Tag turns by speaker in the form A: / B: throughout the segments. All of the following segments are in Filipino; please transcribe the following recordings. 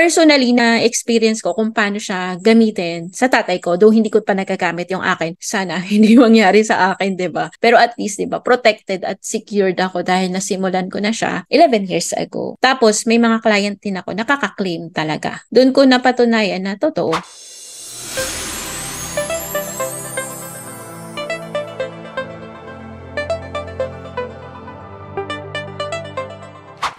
A: personally na experience ko kung paano siya gamitin sa tatay ko, though hindi ko pa nagagamit yung akin. Sana hindi mangyari sa akin, 'di ba? Pero at least, 'di ba, protected at secured ako dahil nasimulan ko na siya 11 years ago. Tapos may mga client din ako nakaka-claim talaga. Doon ko napatunayan na totoo.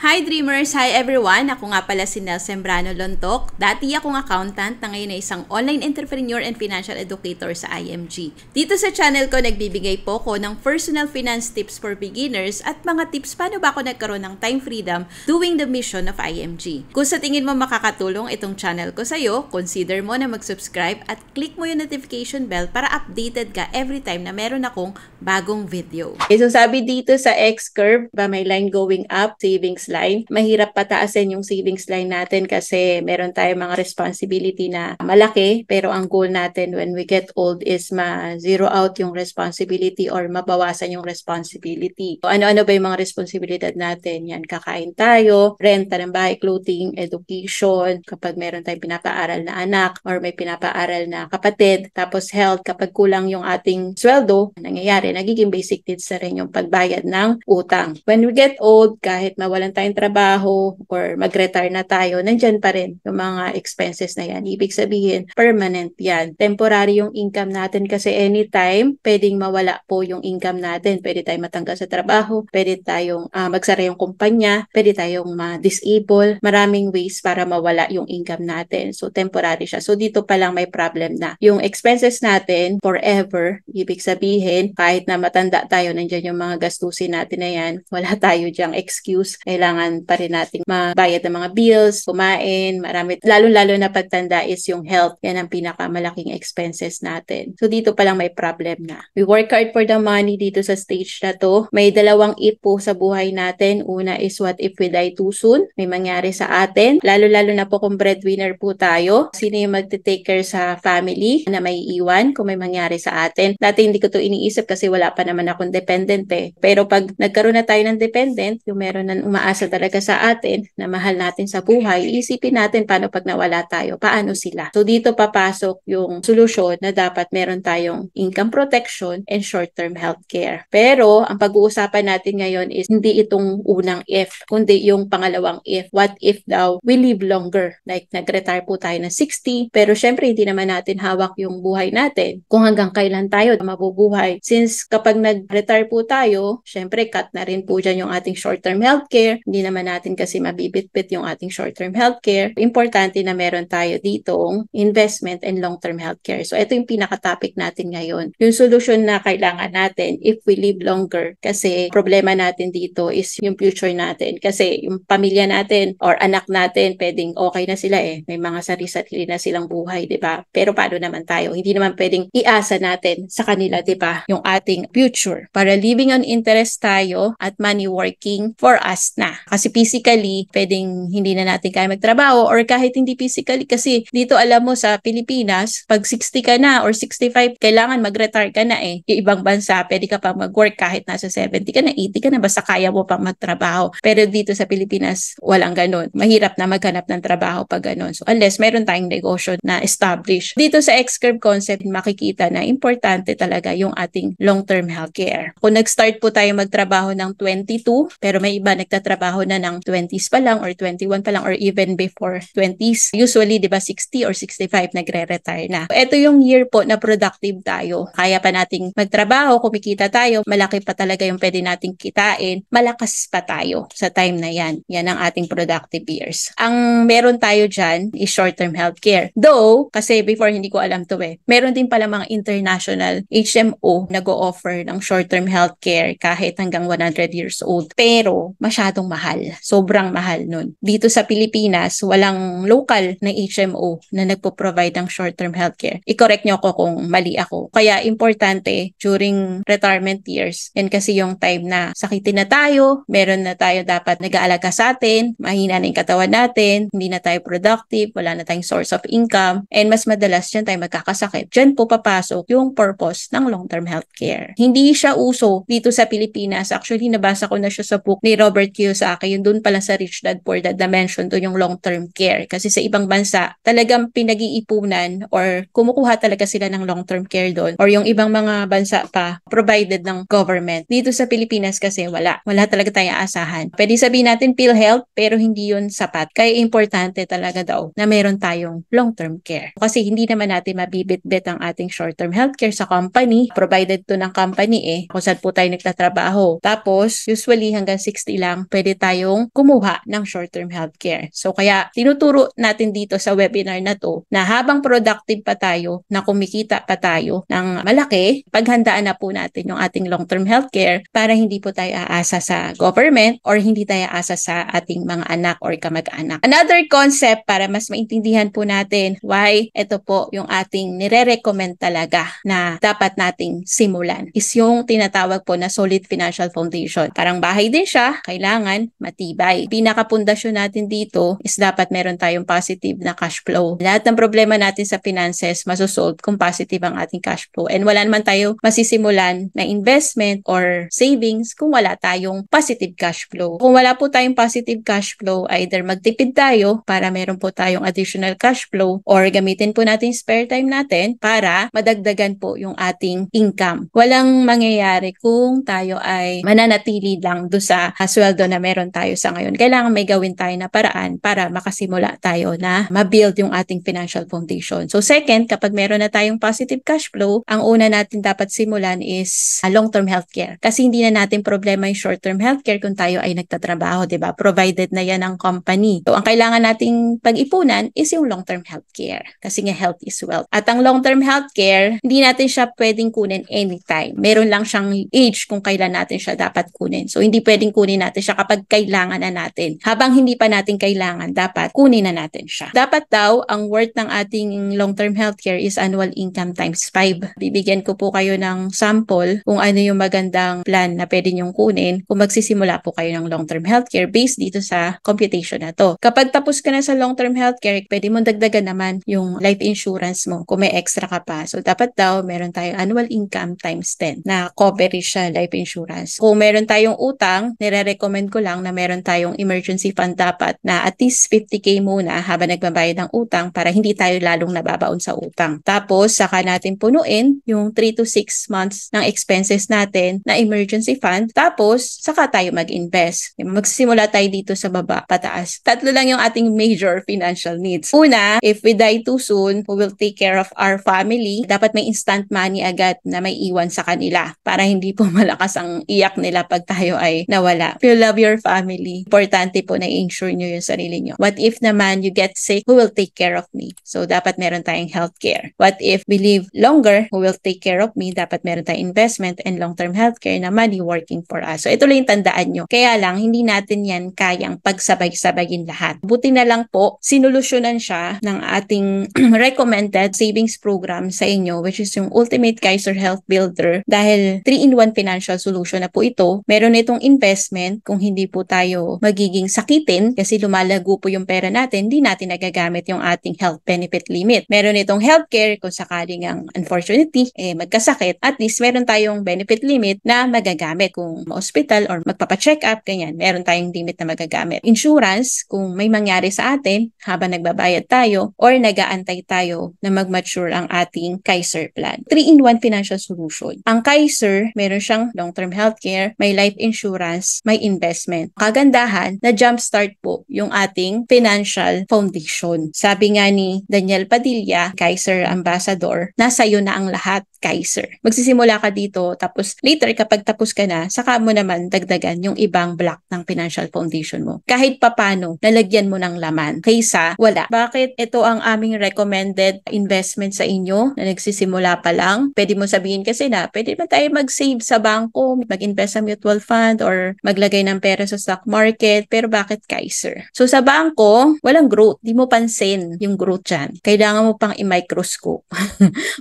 B: Hi Dreamers! Hi everyone! Ako nga pala si Nel Sembrano Lontok. Dati akong accountant na ngayon ay isang online entrepreneur and financial educator sa IMG. Dito sa channel ko, nagbibigay po ko ng personal finance tips for beginners at mga tips paano ba ako nagkaroon ng time freedom doing the mission of IMG. Kung sa tingin mo makakatulong itong channel ko sa'yo, consider mo na mag-subscribe at click mo yung notification bell para updated ka every time na meron akong bagong video.
A: Okay, so sabi dito sa X-curve, may line going up, savings line. Mahirap pataasin yung savings line natin kasi meron tayong mga responsibility na malaki, pero ang goal natin when we get old is ma-zero out yung responsibility or mabawasan yung responsibility. So, ano-ano ba yung mga responsibilidad natin? Yan, kakain tayo, renta ng bahay, clothing, education, kapag meron tayong pinapaaral na anak or may pinapaaral na kapatid, tapos health, kapag kulang yung ating sweldo, nangyayari, nagiging basic needs na rin yung pagbayad ng utang. When we get old, kahit mawalan tayong trabaho or mag-retire na tayo, nandyan pa rin yung mga expenses na yan. Ibig sabihin, permanent yan. Temporary yung income natin kasi anytime, pwedeng mawala po yung income natin. Pwede tayong matanggal sa trabaho, pwede tayong magsara yung kumpanya, pwede tayong ma-disable. Maraming ways para mawala yung income natin. So, temporary siya. So, dito pa lang may problem na. Yung expenses natin, forever, ibig sabihin, kahit na matanda tayo, nandyan yung mga gastusin natin na yan, wala tayo dyang excuse. Kailangan pa rin nating mabayad ng mga bills, kumain, marami. Lalo-lalo na pagtanda is yung health. Yan ang pinakamalaking expenses natin. So, dito pa lang may problem na. We work hard for the money dito sa stage na to. May dalawang if po sa buhay natin. Una is what if we die too soon? May mangyari sa atin. Lalo-lalo na po kung breadwinner po tayo. Sino yung magte-take care sa family na may iwan kung may mangyari sa atin? Dati hindi ko to iniisip kasi wala pa naman akong dependent eh. Pero pag nagkaroon na tayo ng dependent, yung meron ng umaasa talaga sa atin na mahal natin sa buhay, isipin natin paano pag nawala tayo, paano sila. So dito papasok yung solusyon na dapat meron tayong income protection and short-term healthcare. Pero ang pag-uusapan natin ngayon is hindi itong unang if, kundi yung pangalawang if. What if daw we live longer? Like nag-retire po tayo na 60, pero syempre hindi naman natin hawak yung buhay natin. Kung hanggang kailan tayo mabubuhay. Since kapag nag-retire po tayo, syempre cut na rin po dyan yung ating short-term healthcare. Hindi naman natin kasi mabibitbit yung ating short-term healthcare. Importante na meron tayo ditong investment and long-term healthcare. So, ito yung pinaka-topic natin ngayon. Yung solution na kailangan natin if we live longer. Kasi problema natin dito is yung future natin. Kasi yung pamilya natin or anak natin, pwedeng okay na sila eh. May mga sarili-sarili na silang buhay, di ba? Pero paano naman tayo? Hindi naman pwedeng iasa natin sa kanila, di ba? Yung ating future. Para living on interest tayo at money working for us na. Kasi physically, pwedeng hindi na natin kaya magtrabaho or kahit hindi physically kasi dito alam mo sa Pilipinas, pag 60 ka na or 65, kailangan mag-retire ka na eh. Yung ibang bansa, pwede ka pa mag-work kahit nasa 70 ka na, 80 ka na, basta kaya mo pang magtrabaho. Pero dito sa Pilipinas, walang ganun. Mahirap na maghanap ng trabaho pag ganun. So unless meron tayong negosyo na established. Dito sa X-curve concept, makikita na importante talaga yung ating long-term healthcare. Kung nag-start po tayo magtrabaho ng 22, pero may iba nagtatrabaho na ng 20s pa lang or 21 pa lang or even before 20s. Usually, di ba, 60 or 65 nagre-retire na. Ito yung year po na productive tayo. Kaya pa nating magtrabaho, kumikita tayo, malaki pa talaga yung pwede nating kitain, malakas pa tayo sa time na yan. Yan ang ating productive years. Ang meron tayo dyan is short-term healthcare. Though, kasi before hindi ko alam to eh, meron din pala mga international HMO nag-o-offer ng short-term healthcare kahit hanggang 100 years old. Pero, masyadong mahal. Sobrang mahal nun. Dito sa Pilipinas, walang local na HMO na nagpo-provide ng short-term healthcare. I-correct nyo ako kung mali ako. Kaya importante, during retirement years, yan kasi yung time na sakitin na tayo, meron na tayo dapat nag-aalaga sa atin, mahina na yung katawan natin, hindi na tayo productive, wala na tayong source of income, and mas madalas dyan tayo magkakasakit. Dyan po papasok yung purpose ng long-term healthcare. Hindi siya uso dito sa Pilipinas. Actually, nabasa ko na siya sa book ni Robert Kiyosaki malaki, yun doon pala sa Rich Dad Poor Dad na mention doon yung long-term care. Kasi sa ibang bansa, talagang pinag-iipunan or kumukuha talaga sila ng long-term care doon. Or yung ibang mga bansa pa, provided ng government. Dito sa Pilipinas kasi wala. Wala talaga tayong aasahan. Pwede sabihin natin PhilHealth, pero hindi yun sapat. Kaya importante talaga daw na meron tayong long-term care. Kasi hindi naman natin mabibit-bit ang ating short-term healthcare sa company. Provided to ng company kung saan po tayo nagtatrabaho. Tapos, usually hanggang 60 lang, pwede tayong kumuha ng short-term healthcare. So, kaya tinuturo natin dito sa webinar na to na habang productive pa tayo, na kumikita pa tayo ng malaki, paghandaan na po natin yung ating long-term healthcare para hindi po tayo aasa sa government or hindi tayo aasa sa ating mga anak or kamag-anak. Another concept para mas maintindihan po natin why ito po yung ating nire-recommend talaga na dapat nating simulan is yung tinatawag po na solid financial foundation. Parang bahay din siya, kailangan matibay. Pinakapundasyon natin dito is dapat meron tayong positive na cash flow. Lahat ng problema natin sa finances masosolve kung positive ang ating cash flow. And wala naman tayo masisimulan na investment or savings kung wala tayong positive cash flow. Kung wala po tayong positive cash flow, either magtipid tayo para meron po tayong additional cash flow or gamitin po natin spare time natin para madagdagan po yung ating income. Walang mangyayari kung tayo ay mananatili lang do sa sweldo na meron tayo sa ngayon. Kailangan may gawin tayo na paraan para makasimula tayo na ma-build yung ating financial foundation. So second, kapag meron na tayong positive cash flow, ang una natin dapat simulan is long-term healthcare. Kasi hindi na natin problema yung short-term healthcare kung tayo ay nagtatrabaho, 'di ba? Provided na 'yan ng company. So ang kailangan nating pag-ipunan is yung long-term healthcare. Kasi nga health is wealth. At ang long-term healthcare, hindi natin siya pwedeng kunin anytime. Meron lang siyang age kung kailan natin siya dapat kunin. So hindi pwedeng kunin natin siya kapag kailangan na natin. Habang hindi pa natin kailangan, dapat kunin na natin siya. Dapat daw, ang worth ng ating long-term healthcare is annual income times 5. Bibigyan ko po kayo ng sample kung ano yung magandang plan na pwede nyong kunin kung magsisimula po kayo ng long-term healthcare based dito sa computation na to. Kapag tapos ka na sa long-term healthcare, pwede mong dagdagan naman yung life insurance mo kung may extra ka pa. So dapat daw, meron tayong annual income times 10 na coverage siya life insurance. Kung meron tayong utang, nire-recommend ko lang na meron tayong emergency fund dapat na at least 50k muna habang nagbabayad ng utang para hindi tayo lalong nababaon sa utang. Tapos, saka natin punuin yung 3 to 6 months ng expenses natin na emergency fund. Tapos, saka tayo mag-invest. Magsisimula tayo dito sa baba, pataas. Tatlo lang yung ating major financial needs. Una, if we die too soon, who will take care of our family? Dapat may instant money agad na may iwan sa kanila para hindi po malakas ang iyak nila pag tayo ay nawala. If you love your family, importante po na i-insure nyo yung sarili nyo. What if naman you get sick, who will take care of me? So, dapat meron tayong healthcare. What if we live longer, who will take care of me? Dapat meron tayong investment and long-term healthcare na money working for us. So, ito lang yung tandaan nyo. Kaya lang, hindi natin yan kayang pagsabay-sabayin lahat. Buti na lang po, sinulusyonan siya ng ating recommended savings program sa inyo, which is yung Ultimate Kaiser Health Builder. Dahil 3-in-1 financial solution na po ito, meron itong investment kung hindi po tayo magiging sakitin kasi lumalago po yung pera natin, hindi natin nagagamit yung ating health benefit limit. Meron itong healthcare kung sakaling ang unfortunately magkasakit, at least meron tayong benefit limit na magagamit kung ma-hospital or magpapa-check up, ganyan, meron tayong limit na magagamit. Insurance, kung may mangyari sa atin habang nagbabayad tayo or nag-aantay tayo na mag-mature ang ating Kaiser plan. 3-in-1 financial solution. Ang Kaiser, meron siyang long-term healthcare, may life insurance, may investment. Kagandahan na jumpstart po yung ating financial foundation. Sabi nga ni Daniel Padilla, Kaiser Ambassador, nasa iyo na ang lahat, Kaiser. Magsisimula ka dito, tapos later kapag tapos ka na, saka mo naman dagdagan yung ibang block ng financial foundation mo. Kahit papano, nalagyan mo ng laman kaysa wala. Bakit ito ang aming recommended investment sa inyo na nagsisimula pa lang? Pwede mo sabihin kasi na, pwede ba tayo mag-save sa bangko, mag-invest sa mutual fund, or maglagay ng pera sa stock market, pero bakit Kaiser? So sa bangko, walang growth. Di mo pansin yung growth dyan. Kailangan mo pang i-microscope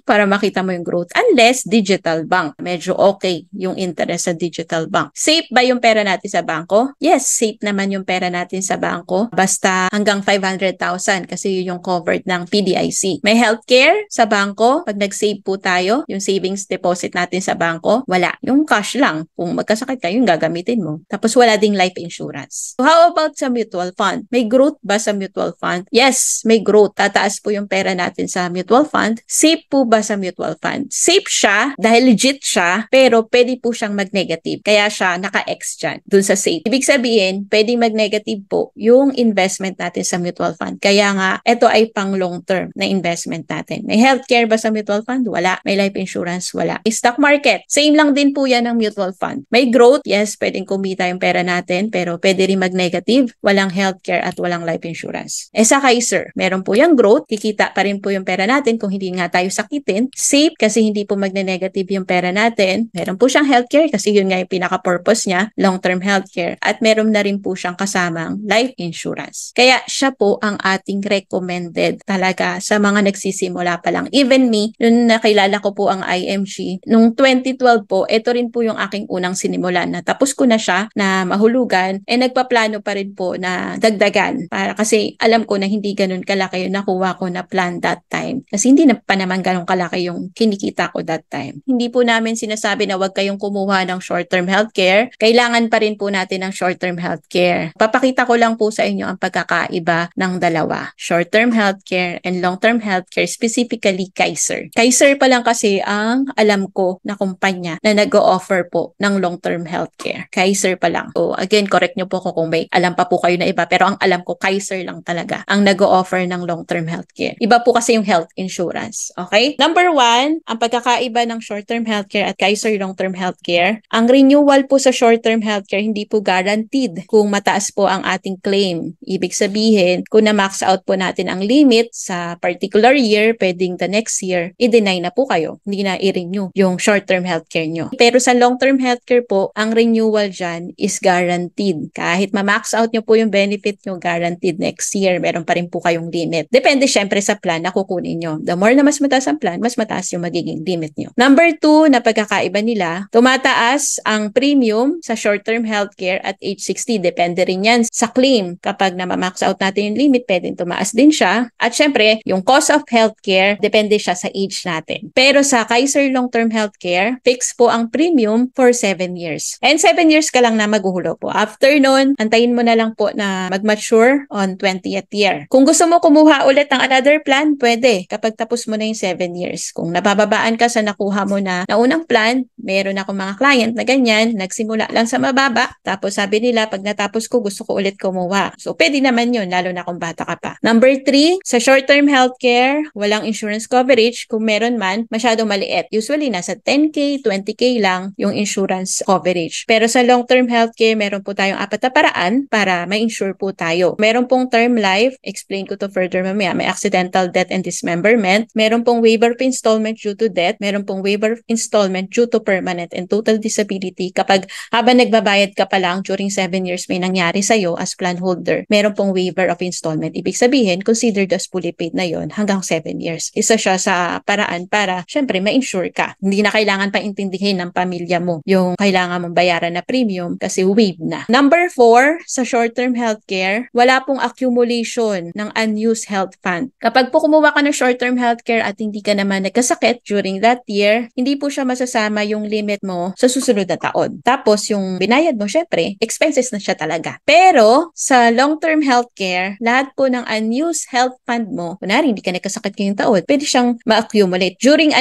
A: para makita mo yung growth. Unless digital bank. Medyo okay yung interest sa digital bank. Safe ba yung pera natin sa bangko? Yes, safe naman yung pera natin sa bangko. Basta hanggang 500,000 kasi yun yung covered ng PDIC. May healthcare sa bangko. Pag nag-save po tayo, yung savings deposit natin sa bangko, wala. Yung cash lang. Kung magkasakit ka, yung gagamitin mo. Tapos wala ding life insurance. So how about sa mutual fund? May growth ba sa mutual fund? Yes, may growth. Tataas po yung pera natin sa mutual fund. Safe po ba sa mutual fund? Safe siya dahil legit siya, pero pwede po siyang mag-negative. Kaya siya naka-X dyan dun sa safe. Ibig sabihin, pwedeng mag-negative po yung investment natin sa mutual fund. Kaya nga, ito ay pang long-term na investment natin. May healthcare ba sa mutual fund? Wala. May life insurance? Wala. May stock market? Same lang din po yan ng mutual fund. May growth? Yes, pwedeng kumita yung pera natin, pero pwede rin mag-negative. Walang healthcare at walang life insurance. Sa Kaiser, meron po yung growth. Kikita pa rin po yung pera natin kung hindi nga tayo sakitin. Safe kasi hindi po magne-negative yung pera natin. Meron po siyang healthcare kasi yun nga yung pinaka-purpose niya, long-term healthcare. At meron na rin po siyang kasamang life insurance. Kaya siya po ang ating recommended talaga sa mga nagsisimula pa lang. Even me, nung nakilala ko po ang IMG, nung 2012 po, ito rin po yung aking unang sinimulan. Natapos ko na siya na mahulugan, nagpaplano pa rin po na dagdagan. Para kasi alam ko na hindi ganun kalaki yung nakuha ko na plan that time. Kasi hindi na pa naman ganun kalaki yung kinikita ko that time. Hindi po namin sinasabi na huwag kayong kumuha ng short-term healthcare. Kailangan pa rin po natin ng short-term healthcare. Papakita ko lang po sa inyo ang pagkakaiba ng dalawa. Short-term healthcare and long-term healthcare, specifically Kaiser. Kaiser pa lang kasi ang alam ko na kumpanya na nag-o-offer po ng long-term healthcare. Kaiser pa lang. So again, correct nyo po kung may alam pa po kayo na iba, pero ang alam ko Kaiser lang talaga ang nag-o-offer ng long-term healthcare. Iba po kasi yung health insurance. Okay? Number 1, ang pagkakaiba ng short-term healthcare at Kaiser long-term healthcare. Ang renewal po sa short-term healthcare hindi po guaranteed kung mataas po ang ating claim. Ibig sabihin, kung na-max out po natin ang limit sa particular year, pwedeng the next year, i-deny na po kayo. Hindi na i-renew yung short-term healthcare nyo. Pero sa long-term healthcare po, ang renewal dyan is guaranteed. Kahit ma-max out nyo po yung benefit nyo, guaranteed next year, meron pa rin po kayong limit. Depende syempre sa plan na kukunin nyo. The more na mas mataas ang plan, mas mataas yung magiging limit nyo. Number 2 na pagkakaiba nila, tumataas ang premium sa short-term healthcare at age 60. Depende rin yan sa claim. Kapag na-max out natin yung limit, pwedeng tumaas din siya. At syempre, yung cost of healthcare, depende siya sa age natin. Pero sa Kaiser long-term healthcare, fix po ang premium for 7 years. And 7 years ka lang na maghuhulo po. After nun, antayin mo na lang po na mag-mature on 20th year. Kung gusto mo kumuha ulit ng another plan, pwede. Kapag tapos mo na yung 7 years. Kung nabababaan ka sa nakuha mo na unang plan, meron akong mga client na ganyan, nagsimula lang sa mababa, tapos sabi nila, pag natapos ko, gusto ko ulit kumuha. So, pwede naman yun, lalo na kung bata ka pa. Number 3, sa short-term healthcare, walang insurance coverage. Kung meron man, masyadong maliit. Usually, nasa 10K, 20K lang yung insurance coverage. Pero sa long-term healthcare, meron po tayong 4 na paraan para ma-insure po tayo. Meron pong term life, explain ko to further mamaya. May accidental death and dismemberment. Meron pong waiver of installment due to death. Meron pong waiver of installment due to permanent and total disability. Kapag habang nagbabayad ka pa lang during 7 years may nangyari sa'yo as plan holder, meron pong waiver of installment. Ibig sabihin, considered as fully paid na yon hanggang 7 years. Isa siya sa paraan para, syempre, ma-insure ka. Hindi na kailangan pa intindihin ng pamilya mo yung kailangan mong bayaran na premium kasi waive na. Number 4, sa short-term healthcare, wala pong accumulation ng unused health fund. Kapag po kumuha ka ng short-term healthcare at hindi ka naman nagkasakit during that year, hindi po siya masasama yung limit mo sa susunod na taon. Tapos yung binayad mo, syempre, expenses na siya talaga. Pero sa long-term healthcare, lahat po ng unused health fund mo, kunwari hindi ka nagkasakit ngayong taon, pwede siyang ma-accumulate. During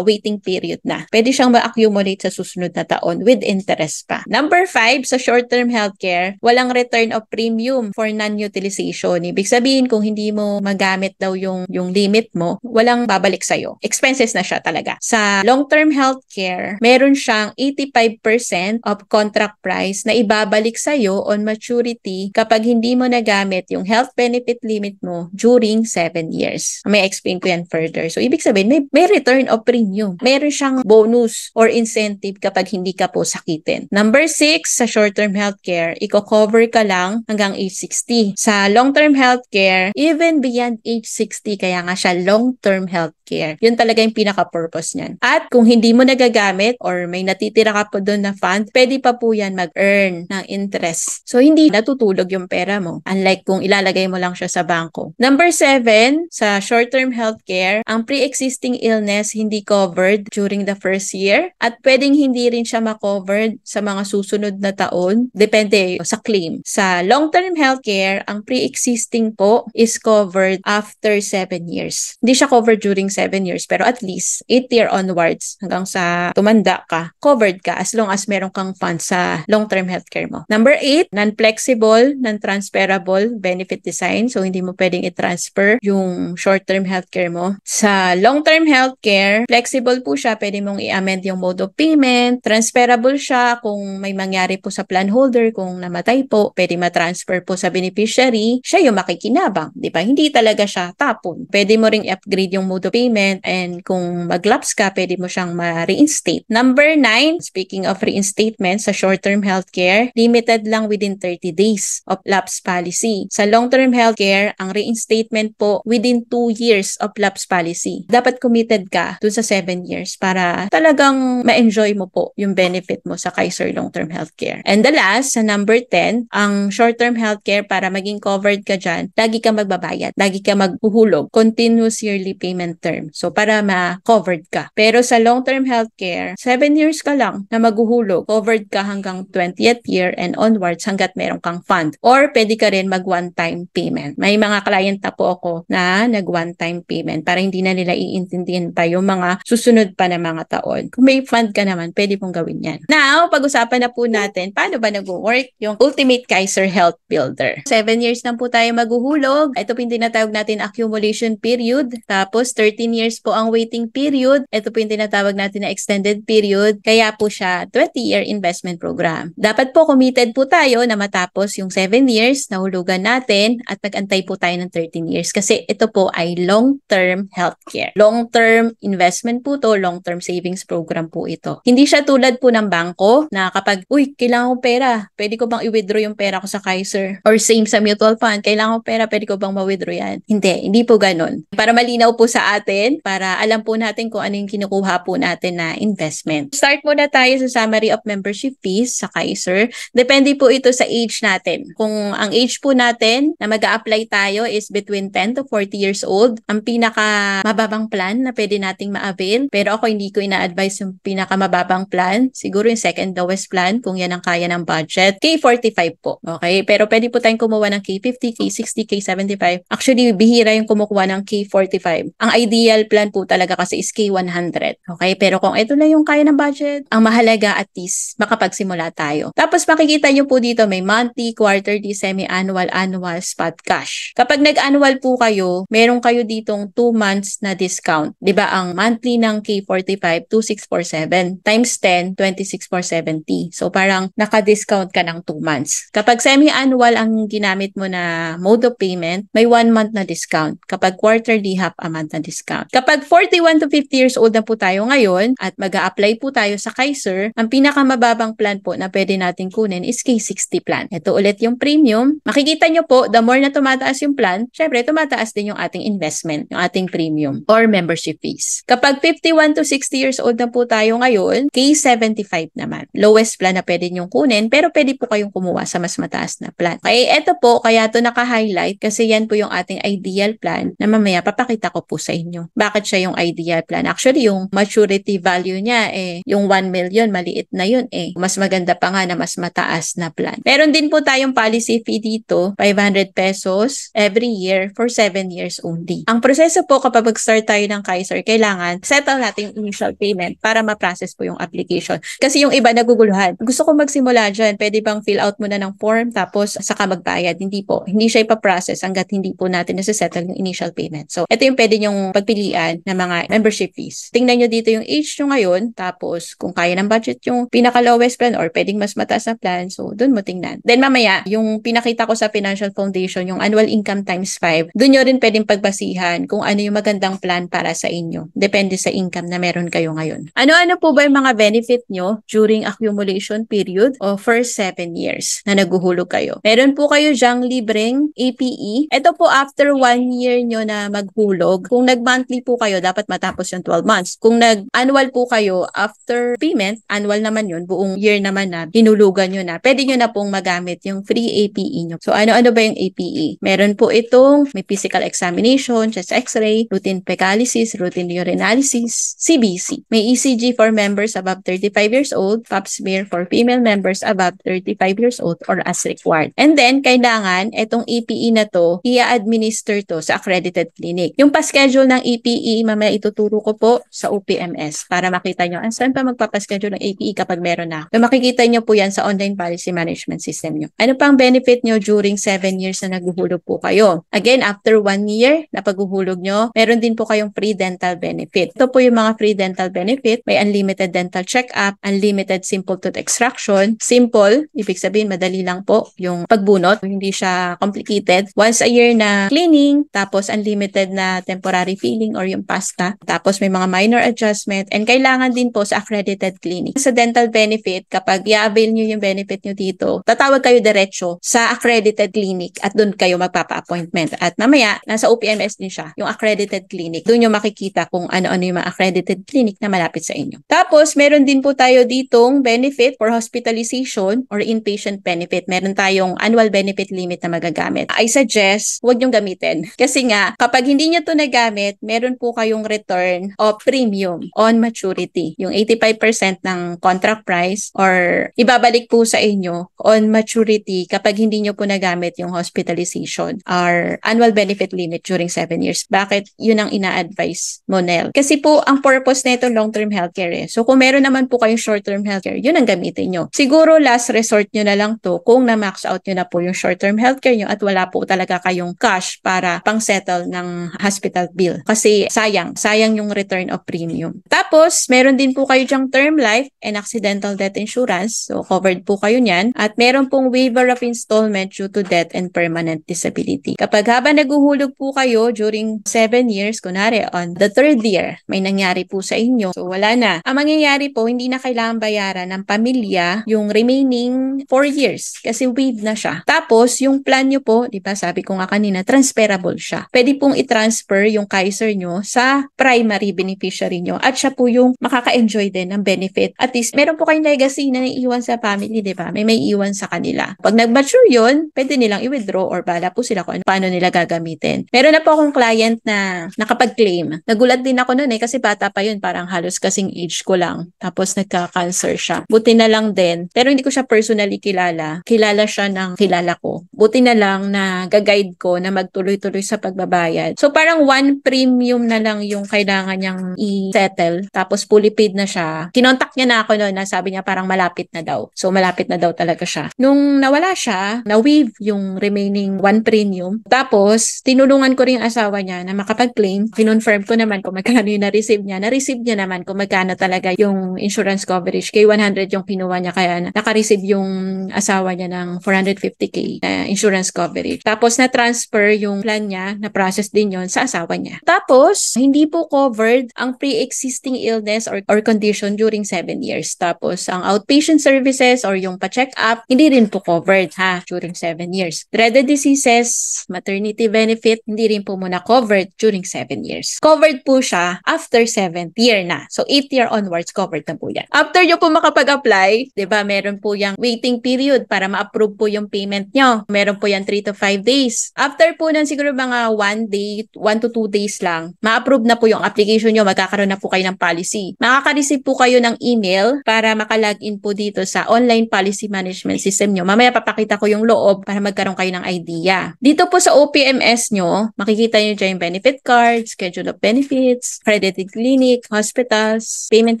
A: waiting period na. Pwede siyang ma-accumulate sa susunod na taon with interest pa. Number 5, sa short-term healthcare, walang return of premium for non-utilization. Ibig sabihin, kung hindi mo magamit daw yung limit mo, walang babalik sa'yo. Expenses na siya talaga. Sa long-term healthcare, meron siyang 85% of contract price na ibabalik sa'yo on maturity kapag hindi mo nagamit yung health benefit limit mo during 7 years. May explain ko yan further. So, ibig sabihin, may return of premium. Meron siyang bonus or incentive kapag hindi ka po sakitin. Number 6, sa short-term healthcare, i-cover ka lang hanggang age 60. Sa long-term healthcare, even beyond age 60, kaya nga siya long-term healthcare. Yun talaga yung pinaka-purpose niyan. At kung hindi mo nagagamit or may natitira ka po doon na fund, pwede pa po yan mag-earn ng interest. So, hindi natutulog yung pera mo. Unlike kung ilalagay mo lang siya sa bangko. Number 7, sa short-term healthcare, ang pre-existing illness hindi covered during the first year at pwedeng hindi rin siya ma-covered sa mga susunod na taon loan, depende sa claim. Sa long-term healthcare, ang pre-existing po is covered after 7 years. Hindi siya covered during 7 years, pero at least 8 year onwards hanggang sa tumanda ka, covered ka as long as meron kang funds sa long-term healthcare mo. Number 8, non-flexible, non-transferable benefit design. So, hindi mo pwedeng i-transfer yung short-term healthcare mo. Sa long-term healthcare, flexible po siya. Pwede mong i-amend yung mode of payment. Transferable siya kung may mangyari po sa plan holder. Kung namatay po, pwede ma-transfer po sa beneficiary. Siya yung makikinabang. Di ba? Hindi talaga siya tapon. Pwede mo ring i-upgrade yung mode of payment and kung mag-lapse ka, pwede mo siyang ma-reinstate. Number 9, speaking of reinstatement sa short-term healthcare, limited lang within 30 days of lapse policy. Sa long-term healthcare, ang reinstatement po within 2 years of lapse policy. Dapat committed ka dun sa 7 years para talagang ma-enjoy mo po yung benefit mo sa Kaiser Long-Term Healthcare. And the last, sa number 10, ang short-term healthcare para maging covered ka dyan, lagi ka magbabayad, lagi ka maghuhulog, continuous yearly payment term. So, para ma-covered ka. Pero sa long-term healthcare, 7 years ka lang na maghuhulog, covered ka hanggang 20th year and onwards hanggat meron kang fund. Or pwede ka rin mag one-time payment. May mga client na po ako na nag one-time payment para hindi na nila iintindihan pa yung mga susunod pa na mga taon. Kung may fund ka naman, pwede pong gawin yan. Now, pag-usapan na po natin paano ba nag-work yung Ultimate Kaiser Health Builder. 7 years na po tayo maghuhulog. Ito po yung tinatawag natin accumulation period. Tapos 13 years po ang waiting period. Ito po yung tinatawag natin na extended period. Kaya po siya 20-year investment program. Dapat po committed po tayo na matapos yung 7 years na hulugan natin at nag-antay po tayo ng 13 years kasi ito po ay long-term healthcare. Long-term investment po to, long-term savings program po ito. Hindi siya tulad po ng bangko na kapag, kailangan ko pera, pwede ko bang i-withdraw yung pera ko sa Kaiser? Or same sa mutual fund, kailangan ko pera, pwede ko bang ma-withdraw yan? Hindi po ganun. Para malinaw po sa atin, para alam po natin kung ano yung kinukuha po natin na investment. Start muna tayo sa summary of membership fees sa Kaiser. Depende po ito sa age natin. Kung ang age po natin na mag-a-apply tayo is between 10 to 40 years old, ang pinaka mababang plan na pwede nating ma-avail. Pero ako hindi ko ina-advise yung pinaka mababang plan. Siguro yung second lowest plan kung yan ang kaya ng budget. K45 po. Okay? Pero pwede po tayong kumuha ng K50, K60, K75. Actually, bihira yung kumukuha ng K45. Ang ideal plan po talaga kasi is K100. Okay? Pero kung ito na yung kaya ng budget, ang mahalaga at least makapagsimula tayo. Tapos makikita nyo po dito may monthly, quarterly, semi-annual, annual, spot cash. Kapag nag-annual po kayo, meron kayo ditong 2 months na discount. Diba ang monthly ng K45, 2,647 times 10, 26,470. So parang naka-discount ka ng 2 months. Kapag semi-annual ang ginamit mo na mode of payment, may 1 month na discount. Kapag quarterly, half a month na discount. Kapag 41 to 50 years old na po tayo ngayon at mag-a-apply po tayo sa Kaiser, ang pinakamababang plan po na pwede natin kunin is K60 plan. Ito ulit yung premium. Makikita nyo po, the more na tumataas yung plan, syempre tumataas din yung ating investment, yung ating premium or membership fees. Kapag 51 to 60 years old na po tayo ngayon, K75 naman. Lowest plan na pwede nyong kunin, pero pwede po kayong kumuha sa mas mataas na plan. Okay, eto po, kaya to naka-highlight kasi yan po yung ating ideal plan na mamaya papakita ko po sa inyo. Bakit siya yung ideal plan? Actually, yung maturity value niya yung 1 million, maliit na yun Mas maganda pa nga na mas mataas na plan. Meron din po tayong policy fee dito, 500 pesos every year for 7 years only. Ang proseso po kapag mag-start tayo ng Kaiser, kailangan settle natin yung initial payment para ma-process po yung application. Kasi yung iba naguguluhan. Gusto ko magsimula dyan, pwede bang fill out muna ng form tapos saka magbayad? Hindi po. Hindi siya ipaprocess hanggat hindi po natin nasisettle yung initial payment. So, ito yung pwede nyong pagpilian ng mga membership fees. Tingnan nyo dito yung age nyo ngayon, tapos kung kaya ng budget yung pinaka-lowest plan or pwedeng mas mataas na plan, so dun mo tingnan. Then mamaya, yung pinakita ko sa Financial Foundation, yung annual income times 5, dun nyo rin pwedeng pagbasihan kung ano yung magandang plan para sa inyo. Depende sa income na meron kayo ngayon. Ano-ano po ba yung mga benefit nyo during accumulation period o first 7 years na naguhulog kayo? Meron po kayo dyang libreng APE. Ito po after 1 year nyo na maghulog. Kung nag-monthly po kayo, dapat matapos yung 12 months. Kung nag-annual po kayo, after payment, annual naman yun, buong year naman na hinulugan nyo na, pwede nyo na pong magamit yung free APE nyo. So ano-ano ba yung APE? Meron po itong may physical examination, chest x-ray, routine fecalysis, routine urinalysis, CBC. May ECG for members above 35 years old, pap smear for female members years above 35 years old or as required. And then, kailangan itong EPE na to, i-administer to sa accredited clinic. Yung pa-schedule ng EPE, mamaya ituturo ko po sa OPMS para makita nyo saan pa magpapaschedule ng EPE kapag meron na. So, makikita nyo po yan sa online policy management system nyo. Ano pang benefit nyo during 7 years na naghuhulog po kayo? Again, after 1 year na paghuhulog nyo, meron din po kayong free dental benefit. Ito po yung mga free dental benefit. May unlimited dental check-up, unlimited simple tooth extraction. Simple, ibig sabihin madali lang po yung pagbunot. Hindi siya complicated. Once a year na cleaning, tapos unlimited na temporary filling or yung pasta. Tapos may mga minor adjustment and kailangan din po sa accredited clinic. Sa dental benefit, kapag i-avail nyo yung benefit nyo dito, tatawag kayo diretso sa accredited clinic at doon kayo magpapa-appointment. At mamaya, nasa OPMS din siya, yung accredited clinic. Doon nyo makikita kung ano-ano yung mga accredited clinic na malapit sa inyo. Tapos, meron din po tayo ditong benefit for hospitalization or inpatient benefit. Meron tayong annual benefit limit na magagamit. I suggest, huwag nyong gamitin. Kasi nga, kapag hindi nyo ito nagamit, meron po kayong return of premium on maturity. Yung 85% ng contract price or ibabalik po sa inyo on maturity kapag hindi nyo po nagamit yung hospitalization or annual benefit limit during 7 years. Bakit? Yun ang ina-advise mo, Nel. Kasi po, ang purpose na ito long-term healthcare eh. So, kung meron naman po kayong short-term healthcare, yun ang gamitin nyo. Siguro, last resort nyo na lang to kung na-max out nyo na po yung short-term healthcare nyo at wala po talaga kayong cash para pang-settle ng hospital bill. Kasi sayang yung return of premium. Tapos, meron din po kayo dyang term life and accidental death insurance. So, covered po kayo niyan. At meron pong waiver of installment due to death and permanent disability. Kapag habang naguhulog po kayo during 7 years, kunwari on the 3rd year, may nangyari po sa inyo. So, wala na. Ang mangyayari po, hindi na kailangan bayaran ng pamilya yung remaining 4 years kasi waive na siya. Tapos, yung plan nyo po, di ba, sabi ko nga kanina, transferable siya. Pwede pong i-transfer yung Kaiser nyo sa primary beneficiary nyo at siya po yung makaka-enjoy din ng benefit. At least, meron po kayong legacy na naiiwan sa family, di ba? May iwan sa kanila. Pag nag-mature yun, pwede nilang i-withdraw or bala po sila kung paano nila gagamitin. Meron na po akong client na nakapag-claim. Nagulat din ako noon kasi bata pa yun, parang halos kasing age ko lang. Tapos nagka-cancer siya. Buti na lang din. Pero hindi ko siya personally kilala. Kilala siya ng kilala ko. Buti na lang na gag-guide ko na magtuloy-tuloy sa pagbabayad. So parang one premium na lang yung kailangan niyang i-settle. Tapos fully paid na siya. Kinontak niya na ako noon na sabi niya parang malapit na daw. So malapit na daw talaga siya. Nung nawala siya, na-waive yung remaining one premium. Tapos, tinulungan ko rin yung asawa niya na makapag-claim. Kinonfirm ko naman kung magkano yung na-receive niya. Na-receive niya naman kung magkano talaga yung insurance coverage. K100 yung kinuha niya kaya naka-receive yung asawa niya ng 450k na insurance coverage. Tapos, na-transfer yung plan niya, na-process din yon sa asawa niya. Tapos, hindi po covered ang pre-existing illness or condition during 7 years. Tapos, ang outpatient services or yung pa-check up, hindi rin po covered during 7 years. Dreaded diseases, maternity benefit, hindi rin po muna covered during 7 years. Covered po siya after 7th year na. So, 8th year onwards, covered na po yan. After nyo po makapag-apply, di ba, meron po yung waiting period para ma-approve po yung payment nyo. Meron po yan 3 to 5 days. After po nun, siguro mga 1 day, 1 to 2 days lang, ma-approve na po yung application nyo, magkakaroon na po kayo ng policy. Makaka-receive po kayo ng email para makalagin po dito sa online policy management system nyo. Mamaya papakita ko yung loob para magkaroon kayo ng idea. Dito po sa OPMS nyo, makikita nyo dyan yung benefit card, schedule of benefits, accredited clinic, hospitals, payment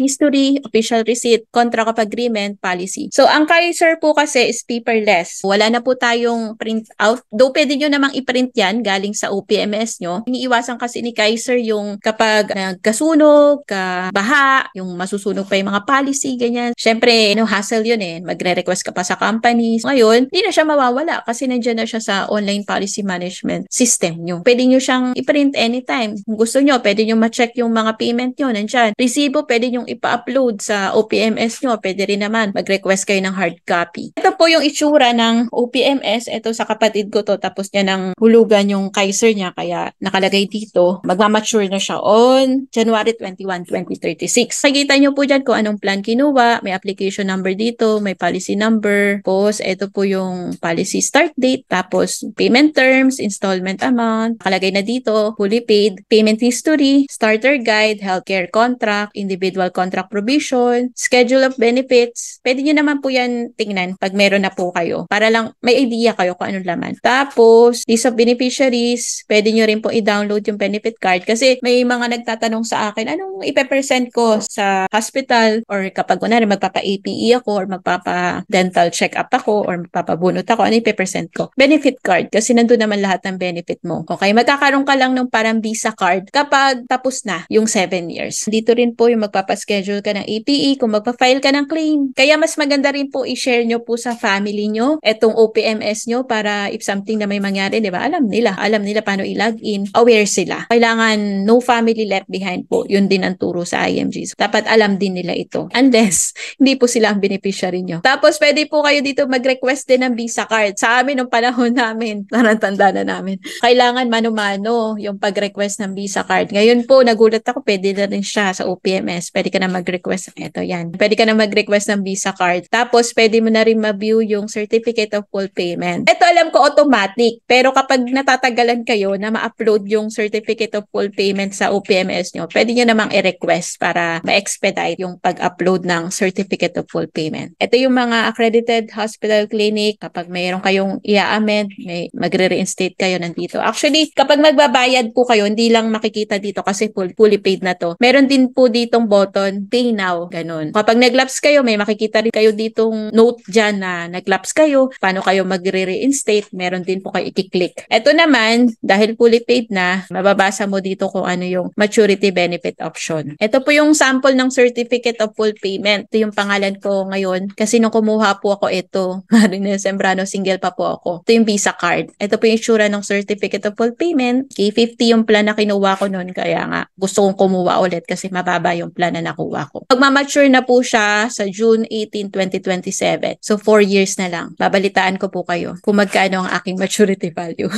A: history, official receipt, contract of agreement, policy. So, ang Kaiser po kasi is paperless. Wala na po tayong print out. Though pwede nyo namang i-print yan galing sa OPMS nyo. Iniiwasan kasi ni Kaiser yung kapag nagkasunog, baha, yung masusunog pa yung mga policy, ganyan. Syempre, hassle yun eh. Magre-request ka pa sa companies. Ngayon, hindi na siya mawawala kasi nandiyan na siya sa online policy management system nyo. Pwede nyo siyang i-print anytime. Kung gusto nyo, pwede nyo ma-check yung mga payment nyo. Nandiyan. Resibo, pwede nyo ipa-upload sa OPMS nyo. Pwede rin naman mag-request kayo ng hard copy. Ito po yung itsura ng OPMS. Ito sa kapatid ko to. Tapos niya nang hulugan yung Kaiser niya. Kaya nakalagay dito. Magmamature na siya on January 21, 2036. Nakikita nyo po dyan kung anong plan kinuha. May application number dito. May policy number. Tapos, ito po yung policy start date. Tapos, payment terms, installment amount. Nakalagay na dito. Fully paid. Payment history. Starter guide. Healthcare contract. Individual contract provision. Schedule of benefits. Pwede nyo naman naman po yan tingnan pag meron na po kayo. Para lang may idea kayo kung anong laman. Tapos, list of beneficiaries, pwede nyo rin po i-download yung benefit card. Kasi may mga nagtatanong sa akin, anong ipe-present ko sa hospital or kapag kunwari magpapa-APE ako or magpapa-dental check-up ako or magpapabunot ako, ano ipe-present ko? Benefit card kasi nandun naman lahat ng benefit mo. Okay, magkakaroon ka lang ng parang visa card kapag tapos na yung 7 years. Dito rin po yung magpapaschedule ka ng APE kung magpa-file ka ng claim. Kaya mas maganda rin po i-share nyo po sa family nyo etong OPMS nyo para if something na may mangyari, di ba? Alam nila paano i-login. Aware sila. Kailangan no family left behind po. Yun din ang turo sa IMG. So, dapat alam din nila ito. Unless, hindi po sila ang beneficiary nyo. Tapos, pwede po kayo dito mag-request din ng visa card. Sa amin, nung panahon namin, narantanda na namin, kailangan mano-mano yung pag-request ng visa card. Ngayon po, nagulat ako, pwede na rin siya sa OPMS. Pwede ka na mag-request. Ito, yan. Pwede ka na mag-request ng visa card. Tapos, pwede mo na rin ma-view yung certificate of full payment. Ito, alam ko, automatic. Pero kapag natatagalan kayo na ma-upload yung certificate of full payment sa OPMS nyo, pwede nyo namang i-request para ma-expedite yung pag-upload ng certificate of full payment. Ito yung mga accredited hospital clinic. Kapag mayroon kayong i-amend, may magre-reinstate kayo nandito. Actually, kapag magbabayad po kayo, hindi lang makikita dito kasi fully paid na to. Meron din po ditong button, pay now, ganun. Kapag nag-lapse kayo, may makikita rin kayo ditong note dyan na nag-lapse kayo, paano kayo magre-reinstate, meron din po kayo i-click. Ito naman, dahil fully paid na, mababasa mo dito kung ano yung maturity benefit option. Ito po yung sample ng certificate of full payment. Ito yung pangalan ko ngayon kasi nung kumuha po ako ito, Marina Sembrano, single pa po ako. Ito yung visa card. Ito po yung itsura ng certificate of full payment. K50 yung plan na kinuha ko noon, kaya nga gusto kong kumuha ulit kasi mababa yung plan na nakuha ko. Magmamature na po siya sa June 18, 2027. So 4 years na lang. Babalitaan ko po kayo kung magkano ang aking maturity value.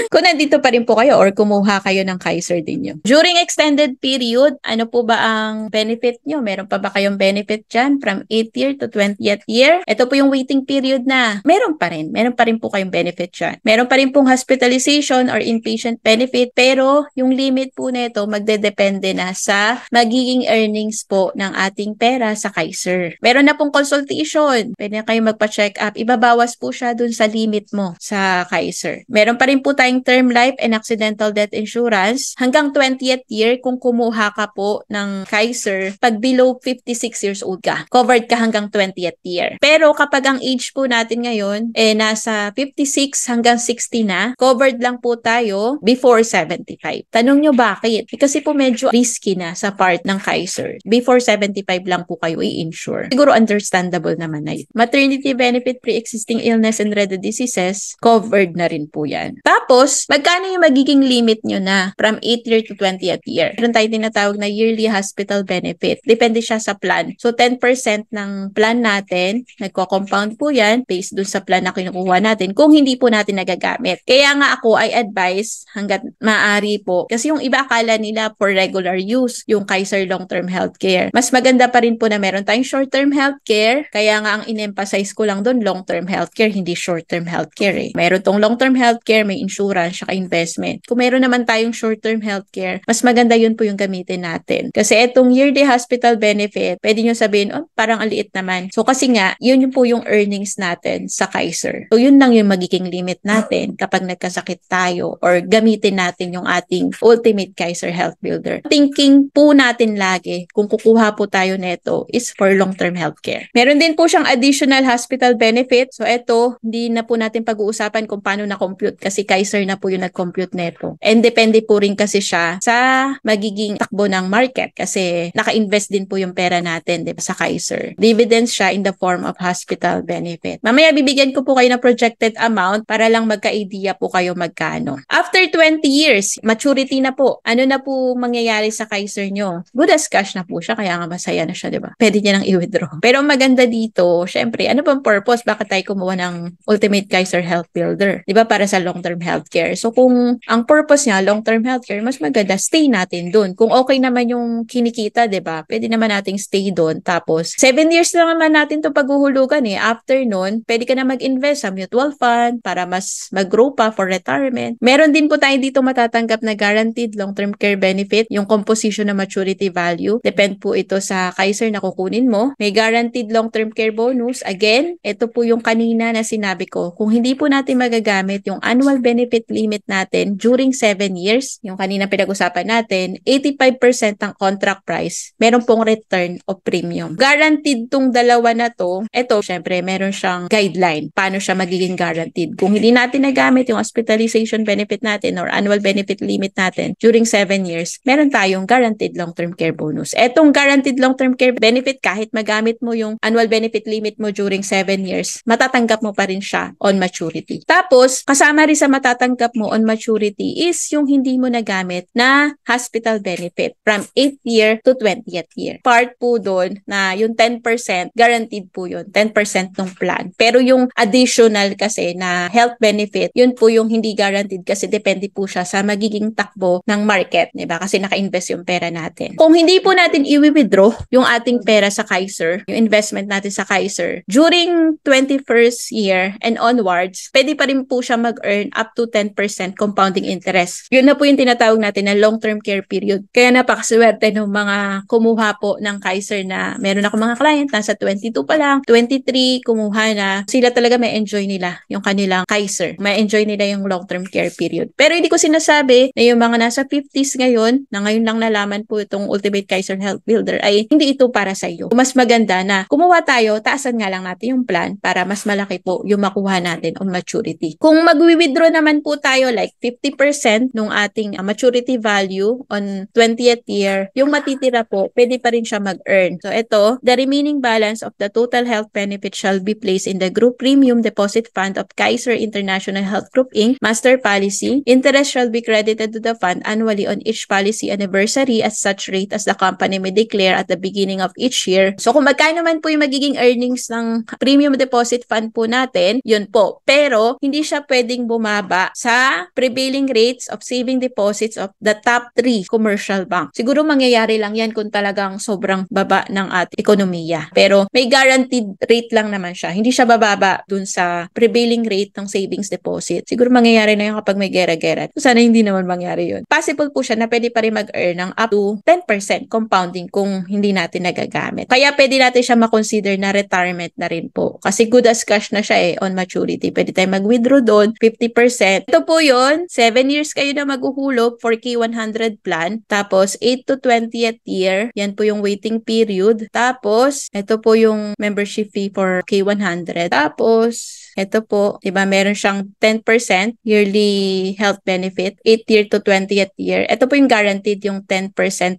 A: Kung nandito pa rin po kayo or kumuha kayo ng Kaiser din nyo. During extended period, ano po ba ang benefit nyo? Meron pa ba kayong benefit dyan from 8th year to 20th year? Ito po yung waiting period na. Meron pa rin. Meron pa rin po kayong benefit dyan. Meron pa rin pong hospitalization or inpatient benefit, pero yung limit po nito magdedepende na sa magiging earnings po ng ating pera sa Kaiser. Meron na pong consultation. Pwede na kayo magpa-check up. Ibabawas po siya dun sa limit mo sa Kaiser. Meron pa rin po tayong term life and accidental death insurance hanggang 20th year kung kumuha ka po ng Kaiser pag below 56 years old ka. Covered ka hanggang 20th year. Pero kapag ang age po natin ngayon nasa 56 hanggang 60 na, covered lang po tayo before 75. Tanong nyo bakit? Kasi po medyo risky na sa part ng Kaiser. Before 75 lang po kayo i-insure. Siguro understandable naman na yun. Maternity benefit, pre-existing illness and rare diseases, covered na rin po yan. Tapos, magkano yung magiging limit nyo na from 8th year to 20th year? Meron tayo tinatawag na yearly hospital benefit. Depende siya sa plan. So, 10% ng plan natin, nagko-compound po yan based dun sa plan na kinukuha natin kung hindi po natin nagagamit. Kaya nga ako ay advise hanggat maaari po. Kasi yung iba akala nila for regular use, yung Kaiser long-term healthcare. Mas maganda pa rin po na meron tayong short-term healthcare. Kaya nga ang in-emphasize ko lang doon, long-term healthcare, hindi short-term healthcare eh. Meron tong long-term healthcare, may insurance, saka investment. Kung meron naman tayong short-term healthcare, mas maganda yun po yung gamitin natin. Kasi etong yearly hospital benefit, pwede nyo sabihin, oh, parang ang liit naman. So kasi nga, yun yung po yung earnings natin sa Kaiser. So yun lang yung magiging limit natin kapag nagkasakit tayo or gamitin natin yung ating Ultimate Kaiser Health Builder. Thinking po natin lagi kung kukuha po tayo neto is for long-term healthcare. Meron din po siyang additional hospital benefit. So eto, hindi na po natin pag-uusapan kung paano na-compute kasi Kaiser na po yung nag-compute neto. And depende po rin kasi siya sa magiging takbo ng market kasi naka-invest din po yung pera natin, diba, sa Kaiser. Dividends siya in the form of hospital benefit. Mamaya bibigyan ko po kayo ng projected amount para lang magka-idea po kayo magkano. After 20 years, maturity na po. Ano na po mangyayari sa Kaiser nyo? Good as cash na po siya, kaya nga masaya na siya, diba? Pwede niya nang i-withdraw. Pero maganda dito, syempre, ano bang purpose? Bakit tayo kumuha ng Ultimate Kaiser Health Builder? Diba? Para sa long-term healthcare. So, kung ang purpose niya, long-term healthcare, mas maganda, stay natin dun. Kung okay naman yung kinikita, diba? Pwede naman nating stay dun. Tapos, 7 years lang naman natin ito paghuhulugan eh. After nun, pwede ka na mag-invest sa mutual fund para mas mag-grow pa for retirement. Meron din po tayo dito matatanggap na guaranteed long-term care benefit. Yung composition na maturity value. Depend po ito sa Kaiser na kukunin mo. May guaranteed guaranteed long-term care bonus, again, ito po yung kanina na sinabi ko. Kung hindi po natin magagamit yung annual benefit limit natin during 7 years, yung kanina pinag-usapan natin, 85% ng contract price, meron pong return of premium. Guaranteed tong dalawa na to, ito, syempre, meron siyang guideline. Paano siya magiging guaranteed? Kung hindi natin nagamit yung hospitalization benefit natin or annual benefit limit natin during 7 years, meron tayong guaranteed long-term care bonus. Etong guaranteed long-term care benefit, kahit magamit mo yung annual benefit limit mo during 7 years, matatanggap mo pa rin siya on maturity. Tapos, kasama rin sa matatanggap mo on maturity is yung hindi mo nagamit na hospital benefit from 8th year to 20th year. Part po doon na yung 10%, guaranteed po yun, 10% ng plan. Pero yung additional kasi na health benefit, yun po yung hindi guaranteed kasi depende po siya sa magiging takbo ng market, diba? Kasi naka-invest yung pera natin. Kung hindi po natin i-withdraw yung ating pera sa Kaiser, yung investment natin sa Kaiser, during 21st year and onwards, pwede pa rin po siya mag-earn up to 10% compounding interest. Yun na po yung tinatawag natin na long-term care period. Kaya napakaswerte ng mga kumuha po ng Kaiser na meron ako mga client, nasa 22 pa lang, 23, kumuha na. Sila talaga may enjoy nila yung kanilang Kaiser. May enjoy nila yung long-term care period. Pero hindi ko sinasabi na yung mga nasa 50s ngayon, na ngayon lang nalaman po itong Ultimate Kaiser Health Builder, ay hindi ito para sa iyo. Mas maganda na kumuha tayo, taasan nga lang natin yung plan para mas malaki po yung makuha natin on maturity. Kung mag-withdraw naman po tayo like 50% nung ating maturity value on 20th year, yung matitira po, pwede pa rin siya mag-earn. So ito, the remaining balance of the total health benefit shall be placed in the Group Premium Deposit Fund of Kaiser International Health Group Inc. Master Policy. Interest shall be credited to the fund annually on each policy anniversary at such rate as the company may declare at the beginning of each year. So kung magkano man po yung magiging earnings ng Premium Deposit Fund po natin, yun po. Pero hindi siya pwedeng bumaba sa prevailing rates of saving deposits of the top 3 commercial bank. Siguro mangyayari lang yan kung talagang sobrang baba ng ating ekonomiya. Pero may guaranteed rate lang naman siya. Hindi siya bababa dun sa prevailing rate ng savings deposit. Siguro mangyayari na yun kapag may gera-gera. Sana hindi naman mangyari yun. Possible po siya na pwede pa rin mag-earn ng up to 10% compounding kung hindi natin nagagamit. Kaya pwede natin siya makonsider na retirement na rin po. Kasi good as cash na siya on maturity. Pwede tayo mag-withdraw doon, 50%. Ito po yun, 7 years kayo na maghuhulog for K100 plan. Tapos, 8 to 20th year, yan po yung waiting period. Tapos, ito po yung membership fee for K100. Tapos, ito po, diba, meron siyang 10% yearly health benefit, 8th year to 20th year. Ito po yung guaranteed yung 10%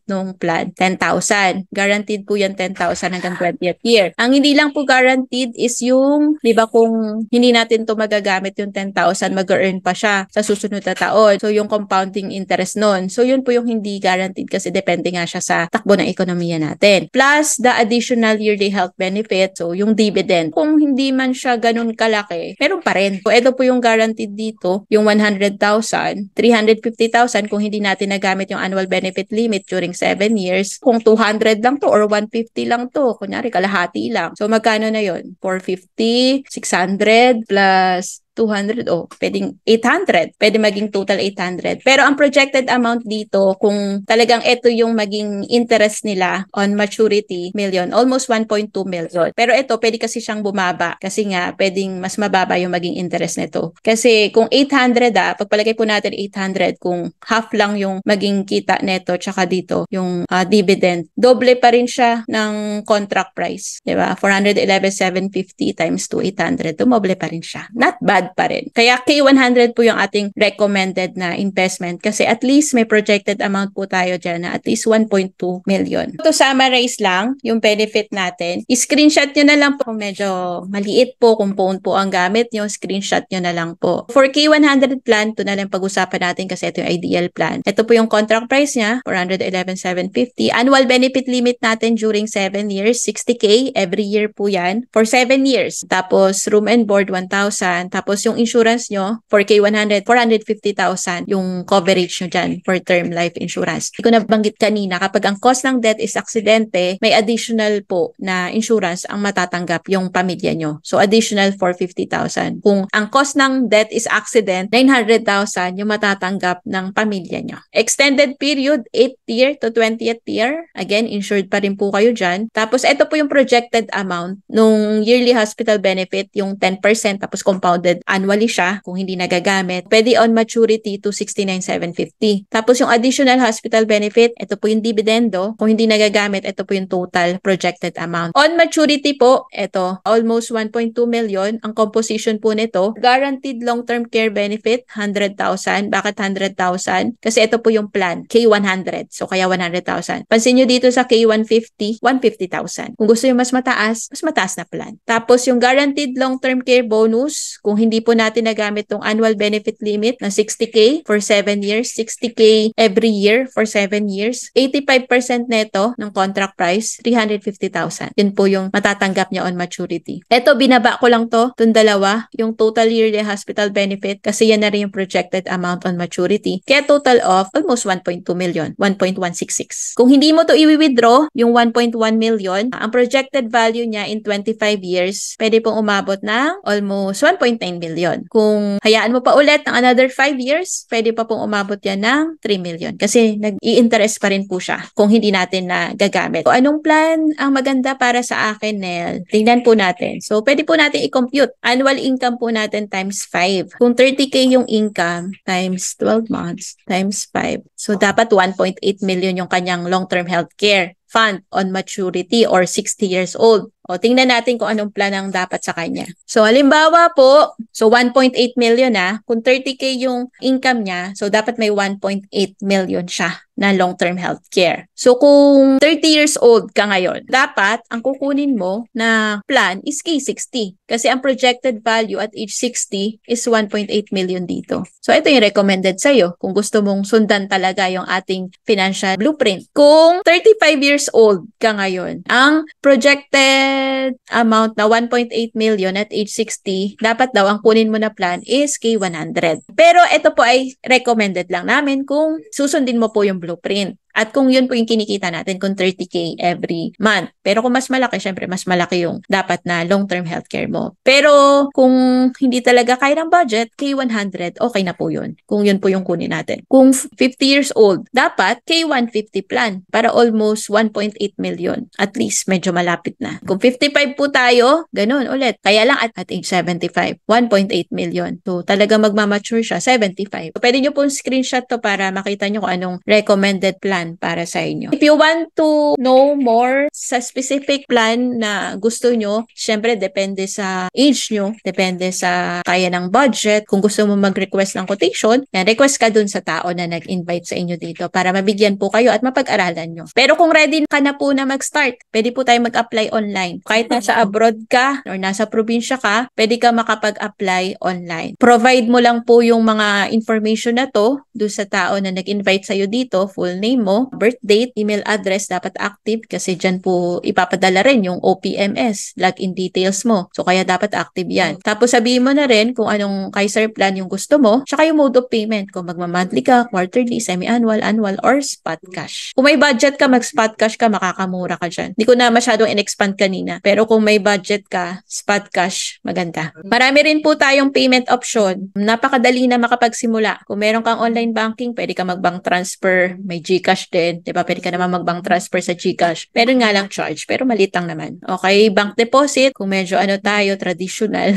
A: nung plan, 10,000. Guaranteed po yan 10,000 hanggang 20th year. Ang hindi lang po guaranteed is yung, diba, kung hindi natin to magagamit yung 10,000, mag-earn pa siya sa susunod na taon. So, yung compounding interest nun. So, yun po yung hindi guaranteed kasi depende nga siya sa takbo ng ekonomiya natin. Plus, the additional yearly health benefit, so yung dividend. Kung hindi man siya ganun kalaki, meron pa rin. So, ito po yung guaranteed dito, yung 100,000, 350,000 kung hindi natin nagamit yung annual benefit limit during 7 years. Kung 200 lang to or 150 lang to, kunyari kalahati lang. So, magkano na yun? 450, 600 plus 200 pwedeng 800. Pwede maging total 800. Pero ang projected amount dito, kung talagang ito yung maging interest nila on maturity, million, almost 1.2 million. Pero ito, pwede kasi siyang bumaba kasi nga, pwedeng mas mababa yung maging interest nito. Kasi kung 800 pagpalagay po natin 800, kung half lang yung maging kita neto, tsaka dito, yung dividend, doble pa rin siya ng contract price. Diba? 411,750 times 2, 800. Dumoble pa rin siya. Not bad pa rin. Kaya K100 po yung ating recommended na investment kasi at least may projected amount po tayo dyan na at least 1.2 million. To summarize lang yung benefit natin, screenshot nyo na lang po kung medyo maliit po, kung phone po ang gamit nyo, screenshot nyo na lang po. For K100 plan, ito na lang pag-usapan natin kasi ito yung ideal plan. Ito po yung contract price niya, 411,750. Annual benefit limit natin during 7 years, 60K every year po yan. For 7 years. Tapos room and board, 1,000. Tapos Tapos yung insurance nyo, 4K100, 450,000 yung coverage nyo dyan for term life insurance. Hindi ko nabanggit kanina, kapag ang cause ng death is aksidente, may additional po na insurance ang matatanggap yung pamilya nyo. So additional 450,000. Kung ang cause ng death is accident, 900,000 yung matatanggap ng pamilya nyo. Extended period, 8th year to 20th year. Again, insured pa rin po kayo dyan. Tapos ito po yung projected amount nung yearly hospital benefit, yung 10%, tapos compounded annually siya kung hindi nagagamit. Pwede on maturity to 69,750. Tapos yung additional hospital benefit, ito po yung dividendo. Kung hindi nagagamit, ito po yung total projected amount. On maturity po, ito, almost 1.2 million. Ang composition po nito, guaranteed long-term care benefit, 100,000. Bakit 100,000? Kasi ito po yung plan, K100. So kaya 100,000. Pansin nyo dito sa K150, 150,000. Kung gusto nyo mas mataas na plan. Tapos yung guaranteed long-term care bonus, kung hindi po natin nagamit tong annual benefit limit na 60K for 7 years, 60K every year for 7 years, 85% neto ng contract price, 350,000. Yun po yung matatanggap niya on maturity. Ito, binaba ko lang to, itong dalawa, yung total yearly hospital benefit, kasi yan na rin yung projected amount on maturity. Kaya total of almost 1.2 million, 1.166. Kung hindi mo to i-withdraw, yung 1.1 million, ang projected value niya in 25 years, pwede pong umabot ng almost 1.9 million. Kung hayaan mo pa ulit ng another 5 years, pwede pa pong umabot yan ng 3 million. Kasi nag-i-interest pa rin po siya kung hindi natin na gagamit. So, anong plan ang maganda para sa akin, Nel? Tingnan po natin. So, pwede po natin i-compute. Annual income po natin times 5. Kung 30K yung income times 12 months times 5. So, dapat 1.8 million yung kanyang long-term healthcare fund on maturity or 60 years old. O, tingnan natin kung anong plan ang dapat sa kanya. So, halimbawa po, so 1.8 million kung 30K yung income niya, so dapat may 1.8 million siya na long-term healthcare. So, kung 30 years old ka ngayon, dapat ang kukunin mo na plan is K60. Kasi ang projected value at age 60 is 1.8 million dito. So, ito yung recommended sa'yo kung gusto mong sundan talaga yung ating financial blueprint. Kung 35 years old ka ngayon, ang projected amount na 1.8 million at age 60, dapat daw ang kunin mo na plan is K100. Pero ito po ay recommended lang namin kung susundin mo po yung blueprint. At kung yun po yung kinikita natin, kung 30K every month. Pero kung mas malaki, syempre mas malaki yung dapat na long-term healthcare mo. Pero kung hindi talaga kaya ng budget, K100, okay na po yun. Kung yun po yung kunin natin. Kung 50 years old, dapat K150 plan para almost 1.8 million. At least, medyo malapit na. Kung 55 po tayo, ganun ulit. Kaya lang at age 75, 1.8 million. So, talaga magmamature siya, 75. So, pwede nyo po screenshot to para makita nyo kung anong recommended plan para sa inyo. If you want to know more sa specific plan na gusto nyo, syempre depende sa age nyo, depende sa kaya ng budget. Kung gusto mo mag-request ng quotation, yan, request ka dun sa tao na nag-invite sa inyo dito para mabigyan po kayo at mapag-aralan nyo. Pero kung ready ka na po na mag-start, pwede po tayo mag-apply online. Kahit nasa abroad ka or nasa probinsya ka, pwede ka makapag-apply online. Provide mo lang po yung mga information na to dun sa tao na nag-invite sa'yo dito, full name mo, birth date, email address dapat active kasi dyan po ipapadala rin yung OPMS, login details mo. So, kaya dapat active yan. Tapos, sabihin mo na rin kung anong Kaiser plan yung gusto mo, tsaka yung mode of payment. Kung magma-monthly ka, quarterly, semi-annual, annual, or spot cash. Kung may budget ka, mag-spot cash ka, makakamura ka dyan. Hindi ko na masyadong in-expand kanina. Pero kung may budget ka, spot cash, maganda. Marami rin po tayong payment option. Napakadali na makapagsimula. Kung meron kang online banking, pwede ka mag-bank transfer, may GCash din, 'di ba? Pwede ka naman mag-bank transfer sa GCash. Pero nga lang charge, pero maliit lang naman. Okay, bank deposit, kung medyo tayo, traditional.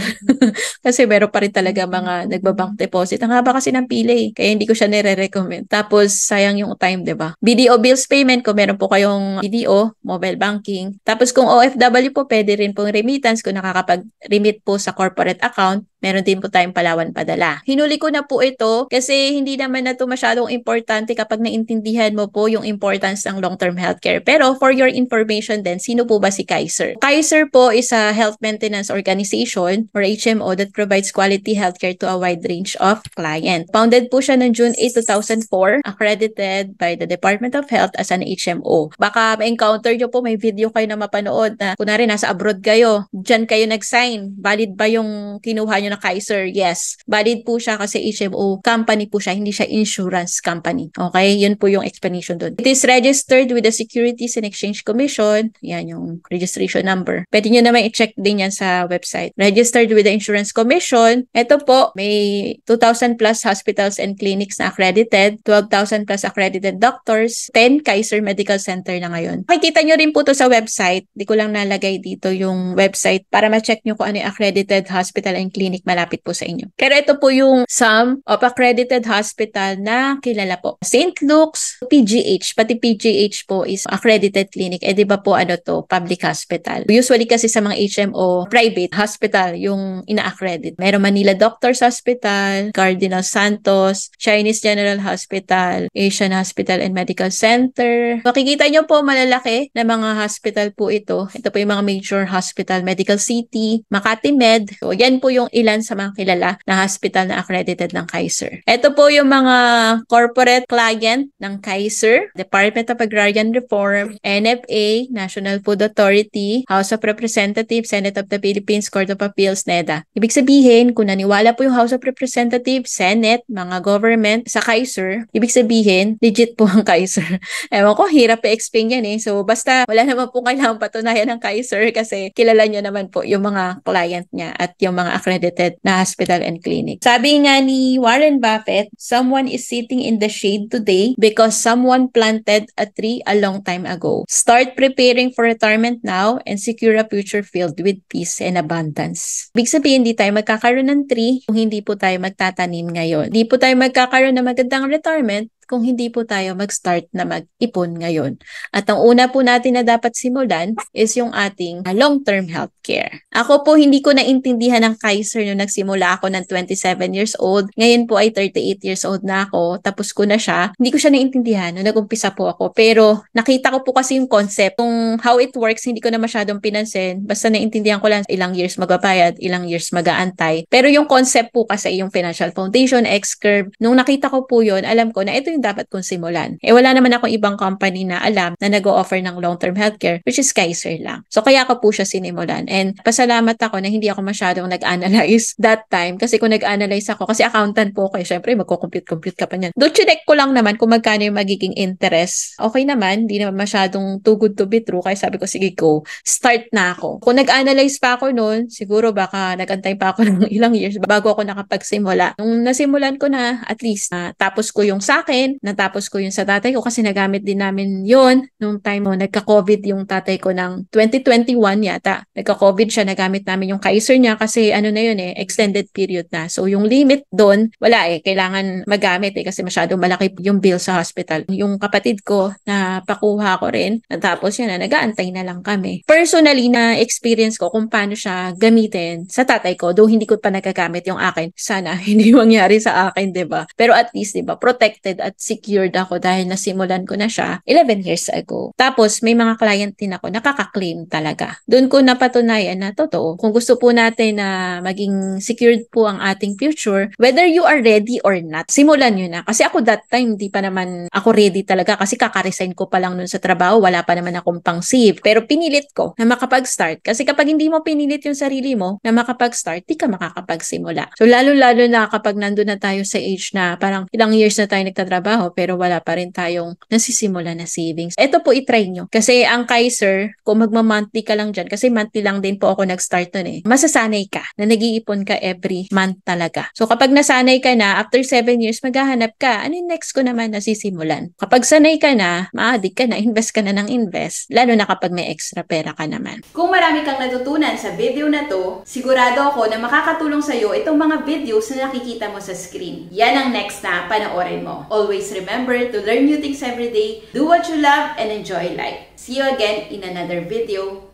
A: Kasi meron pa rin talaga mga nagba-bank deposit. Ang haba kasi ng pili, kaya hindi ko siya nire-recommend. Tapos, sayang yung time, 'di ba? BDO bills payment, kung meron po kayong BDO, mobile banking. Tapos, kung OFW po, pwede rin pong remittance kung nakakapag-remit po sa corporate account. Meron din po tayong Palawan Padala. Hinuli ko na po ito kasi hindi naman na ito masyadong importante kapag naintindihan mo po yung importance ng long-term healthcare. Pero for your information din, sino po ba si Kaiser? Kaiser po is a health maintenance organization or HMO that provides quality healthcare to a wide range of clients. Founded po siya noong June 8, 2004, accredited by the Department of Health as an HMO. Baka ma-encounter nyo po, may video kayo na mapanood na kunwari nasa abroad kayo, dyan kayo nag-sign, valid ba yung kinuha nyo nyo na Kaiser, yes, valid po siya kasi HMO company po siya, hindi siya insurance company. Okay? Yun po yung explanation doon. It is registered with the Securities and Exchange Commission. Yan yung registration number. Pwede nyo naman i-check din yan sa website. Registered with the Insurance Commission. Ito po, may 2,000 plus hospitals and clinics na accredited, 12,000 plus accredited doctors, 10 Kaiser Medical Center na ngayon. Makikita nyo rin po to sa website. Di ko lang nalagay dito yung website para ma-check nyo kung ano yung accredited hospital and clinic malapit po sa inyo. Pero ito po yung sum of accredited hospital na kilala po. St. Luke's, PGH, pati PGH po is accredited clinic. Eh di ba po ano to, public hospital. Usually kasi sa mga HMO, private hospital yung ina-accredit. Meron Manila Doctors Hospital, Cardinal Santos, Chinese General Hospital, Asian Hospital and Medical Center. Makikita nyo po malalaki na mga hospital po ito. Ito po yung mga major hospital, Medical City, Makati Med. So yan po yung ilan sa mga kilala na hospital na accredited ng Kaiser. Ito po yung mga corporate client ng Kaiser, Department of Agrarian Reform, NFA, National Food Authority, House of Representatives, Senate of the Philippines, Court of Appeals, NEDA. Ibig sabihin, kung naniwala po yung House of Representatives, Senate, mga government sa Kaiser, ibig sabihin, legit po ang Kaiser. Ewan ko, hirap i-explain yan eh. So, basta wala naman po kailangang patunayan ng Kaiser kasi kilala nyo naman po yung mga client niya at yung mga accredited na hospital and clinic. Sabi nga ni Warren Buffett, someone is sitting in the shade today because someone planted a tree a long time ago. Start preparing for retirement now and secure a future filled with peace and abundance. Ibig sabihin, hindi tayo magkakaroon ng tree kung hindi po tayo magtatanim ngayon. Hindi po tayo magkakaroon ng magandang retirement kung hindi po tayo mag-start na mag-ipon ngayon. At ang una po natin na dapat simulan is yung ating long-term healthcare. Ako po hindi ko naintindihan ng Kaiser nung nagsimula ako ng 27 years old. Ngayon po ay 38 years old na ako. Tapos ko na siya. Hindi ko siya naintindihan nung nag-umpisa po ako. Pero nakita ko po kasi yung concept. Kung how it works, hindi ko na masyadong pinansin. Basta naintindihan ko lang ilang years magbabayad, ilang years mag-aantay. Pero yung concept po kasi yung financial foundation, X-curve, nung nakita ko po yun, alam ko na ito yung dapat kong simulan. Eh wala naman akong ibang company na alam na nag-o-offer ng long-term healthcare, which is Kaiser lang. So kaya ko po siya sinimulan. And pasalamat ako na hindi ako masyadong nag-analyze that time. Kasi kung nag-analyze ako, kasi accountant po ako, syempre magko-compute ka pa niyan. Do check ko lang naman kung magkano yung magiging interest. Okay naman, hindi naman masyadong too good to be true. Kaya sabi ko, sige go, start na ako. Kung nag-analyze pa ako noon, siguro baka nag-antay pa ako ng ilang years bago ako nakapagsimula. Nung nasimulan ko na, at least, tapos ko yung sa akin, natapos ko yun sa tatay ko kasi nagamit din namin yun nung time mo nagka-COVID yung tatay ko ng 2021 yata. Nagka-COVID siya, nagamit namin yung Kaiser niya kasi ano na yun eh, extended period na. So yung limit doon, wala eh, kailangan magamit eh kasi masyadong malaki yung bill sa hospital. Yung kapatid ko, napakuha ko rin. Natapos yun na, nag-aantay na lang kami. Personally, na experience ko kung paano siya gamitin sa tatay ko, though hindi ko pa nagagamit yung akin. Sana hindi mangyari sa akin, diba? Pero at least, diba, protected at secured ako dahil nasimulan ko na siya 11 years ago. Tapos, may mga client din ako nakaka-claim talaga. Doon ko napatunayan na totoo. Kung gusto po natin na maging secured po ang ating future, whether you are ready or not, simulan nyo na. Kasi ako that time, di pa naman ako ready talaga kasi kaka-resign ko pa lang nun sa trabaho, wala pa naman akong pang-save. Pero pinilit ko na makapag-start. Kasi kapag hindi mo pinilit yung sarili mo na makapag-start, di ka makakapagsimula. So, lalo-lalo na kapag nandun na tayo sa age na parang ilang years na tayo nagtatrabaho pero wala pa rin tayong nasisimula na savings. Ito po itry nyo. Kasi ang Kaiser, kung magma-monthly ka lang dyan, kasi monthly lang din po ako nag-start nun eh, masasanay ka na nag-iipon ka every month talaga. So kapag nasanay ka na, after 7 years, maghahanap ka, ano yung next ko naman nasisimulan? Kapag sanay ka na, ma-addict ka na, invest ka na ng invest, lalo na kapag may extra pera ka naman.
B: Kung marami kang natutunan sa video na to, sigurado ako na makakatulong sa'yo itong mga videos na nakikita mo sa screen. Yan ang next na panoorin mo. Always remember to learn new things every day, do what you love, and enjoy life. See you again in another video.